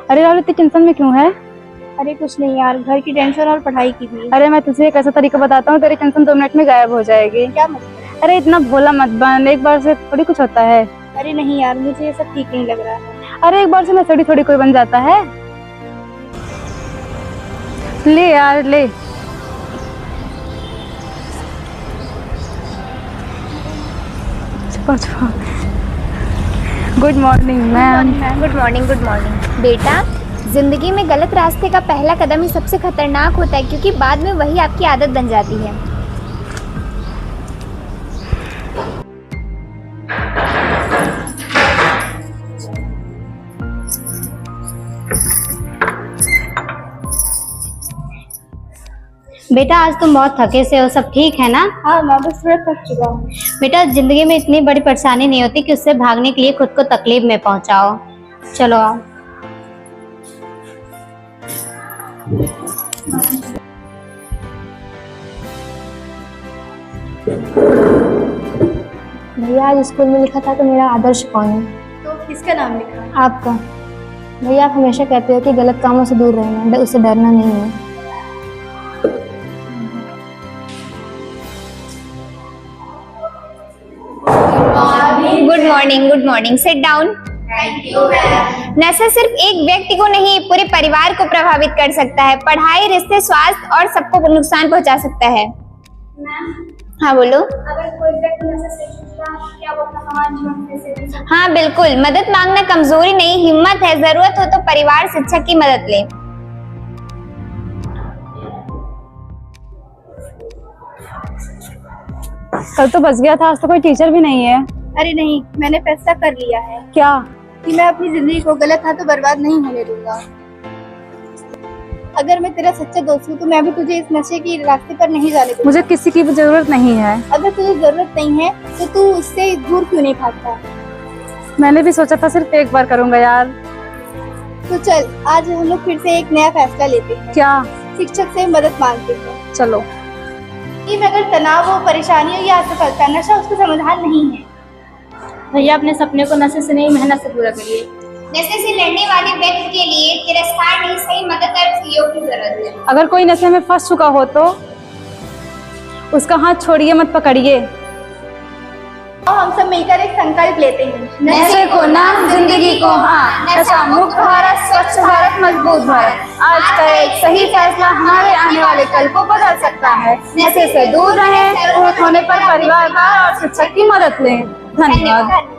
अरे राहुल, इतनी टेंशन में क्यों है? अरे कुछ नहीं यार, घर की टेंशन और पढ़ाई की भी। अरे मैं तुझे एक ऐसा तरीका बताता हूँ, तेरी टेंशन 2 मिनट में गायब हो जाएगी। क्या मतलब? अरे इतना भोला मत बन, एक बार से थोड़ी कुछ होता है। अरे नहीं यार, मुझे ये सब ठीक नहीं लग रहा है। अरे एक बार से नशेड़ी थोड़ी कोई बन जाता है। ले यार ले। Good morning ma'am. Good morning. Good morning बेटा। जिंदगी में गलत रास्ते का पहला कदम ही सबसे खतरनाक होता है, क्योंकि बाद में वही आपकी आदत बन जाती है। बेटा आज तुम बहुत थके से हो, सब ठीक है ना? हाँ मैं बस थोड़ा थक चुका हूँ। बेटा जिंदगी में इतनी बड़ी परेशानी नहीं होती कि उससे भागने के लिए खुद को तकलीफ में पहुंचाओ। चलो आओ। भैया आज स्कूल में लिखा था कि मेरा आदर्श कौन है? तो किसका नाम लिखा? आपका। भैया आप हमेशा कहते हो कि गलत कामों से दूर रहना, उससे डरना नहीं है। Good morning. Good morning. Sit down. Thank you ma'am. नशा सिर्फ एक व्यक्ति को नहीं, पूरे परिवार को प्रभावित कर सकता है। पढ़ाई, रिश्ते, स्वास्थ्य और सबको नुकसान पहुंचा सकता है। हाँ बोलो। अगर कोई व्यक्ति नशा से जूझ रहा है, क्या वो अपना समाज जीवन कैसे जी सकता है? हाँ बिल्कुल, मदद मांगना कमजोरी नहीं, हिम्मत है। जरूरत हो तो परिवार, शिक्षक की मदद ले। कल तो बच गया था, आज तो कोई टीचर भी नहीं है। अरे नहीं, मैंने फैसला कर लिया है क्या? कि मैं अपनी जिंदगी को गलत हाथों बर्बाद नहीं होने दूंगा। अगर मैं तेरा सच्चा दोस्त हूँ तो मैं भी तुझे इस नशे की रास्ते पर नहीं जाने दूंगा। मुझे किसी की भी जरूरत नहीं है। अगर तुझे जरूरत नहीं है तो तू उससे दूर क्यों नहीं भागता? मैंने भी सोचा था सिर्फ एक बार करूंगा यार। तो चल आज हम लोग फिर से एक नया फैसला लेते हैं। क्या? शिक्षक से मदद मांगते हैं। चलो। कि अगर तनाव हो, परेशानी हो या असफलता, नशा उसका समाधान नहीं है। भैया अपने सपने को नशे से नहीं, मेहनत से पूरा करिए। नशे से लड़ने वाले व्यक्ति के लिए तिरस्कार नहीं, सही मदद और सहयोग की जरूरत है। अगर कोई नशे में फंस चुका हो तो उसका हाथ छोड़िए, मत पकड़िए। और हम सब मिलकर एक संकल्प लेते हैं। नशे को ना, जिंदगी को हाँ। नशा मुक्त भारत, स्वच्छ भारत, मजबूत भारत। आज का एक सही फैसला हमारे आने वाले कल को बदल सकता है। नशे से दूर रहें, जरूरत होने पर परिवार और शिक्षक की मदद लें। धन्यवाद।